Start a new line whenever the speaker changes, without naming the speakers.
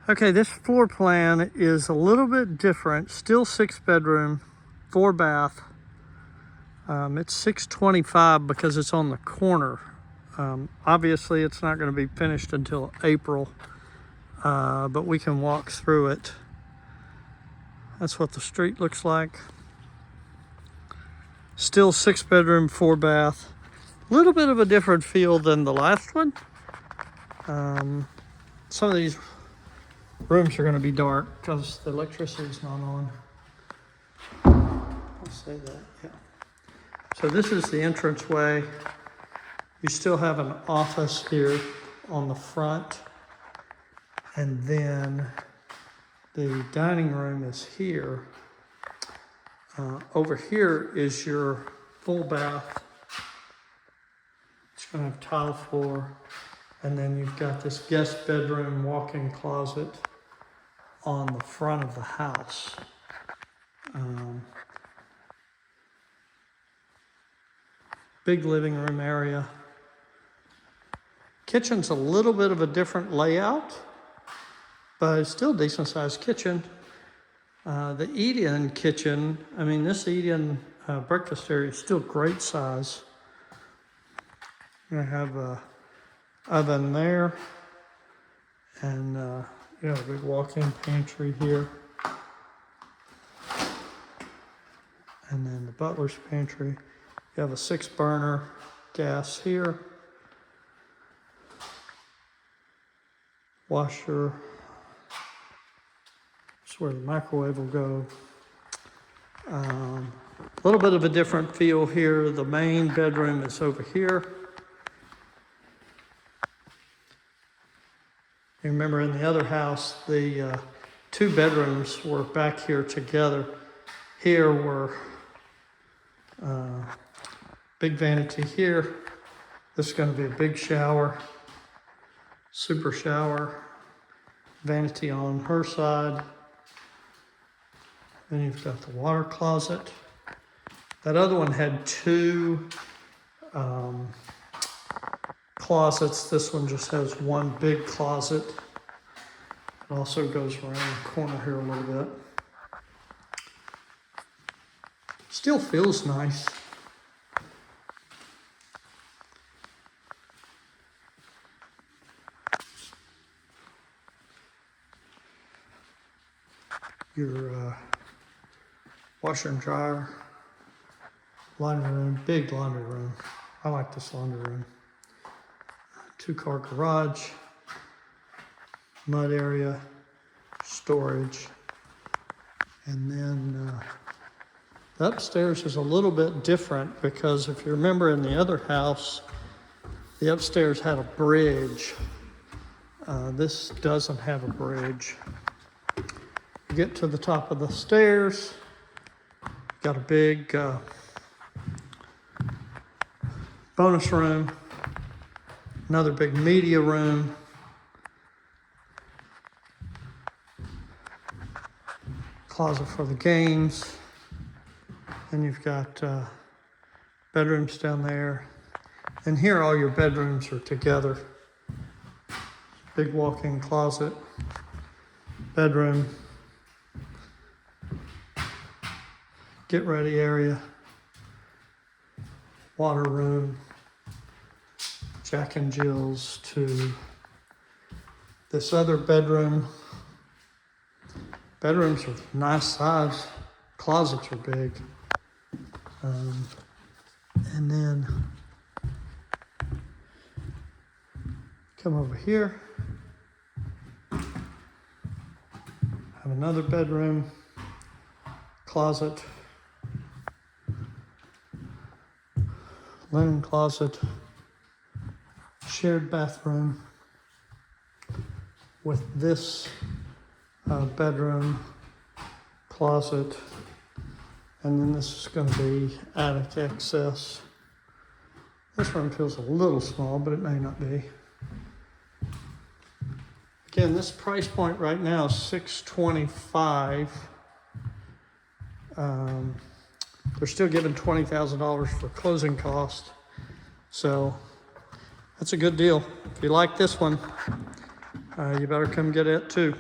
Okay, this floor plan is a little bit different. Still 6-bedroom, 4-bath. It's $625 because it's on the corner. Obviously, it's not going to be finished until April, but we can walk through it. That's what the street looks like. Still 6-bedroom, 4-bath. A little bit of a different feel than the last one. Some of these rooms are going to be dark because the electricity is not on. I'll say that, yeah. So this is the entranceway. You still have an office here on the front. And then the dining room is here. Over here is your full bath. It's going to have tile floor. And then you've got this guest bedroom walk-in closet on the front of the house. Big living room area. Kitchen's a little bit of a different layout, but it's still a decent sized kitchen. The eat-in kitchen, I mean, this eat-in breakfast area is still great size. You're gonna have a oven there, and you have a big walk-in pantry here, and then the butler's pantry. You have a 6-burner gas here, washer. That's where the microwave will go. A little bit of a different feel here. The main bedroom is over here. You remember in the other house, the 2 bedrooms were back here together. Here were big vanity here. This is going to be a big shower, super shower, vanity on her side. Then you've got the water closet. That other one had 2 closets. This one just has 1 big closet. It also goes around the corner here a little bit. Still feels nice. Your washer and dryer, laundry room, big laundry room. I like this laundry room. 2-car garage, mud area, storage, and then the upstairs is a little bit different because if you remember in the other house, the upstairs had a bridge. This doesn't have a bridge. You get to the top of the stairs, got a big bonus room, another big media room, closet for the games, and you've got bedrooms down there. And here all your bedrooms are together. Big walk-in closet, bedroom, get ready area, water room, Jack and Jill's to this other bedroom. Bedrooms are nice size, closets are big. And then come over here, have another bedroom, closet, linen closet, shared bathroom with this bedroom, closet, and then this is going to be attic access. This room feels a little small, but it may not be. Again, this price point right now is $625. They're still giving $20,000 for closing costs. So that's a good deal. If you like this one, you better come get it too.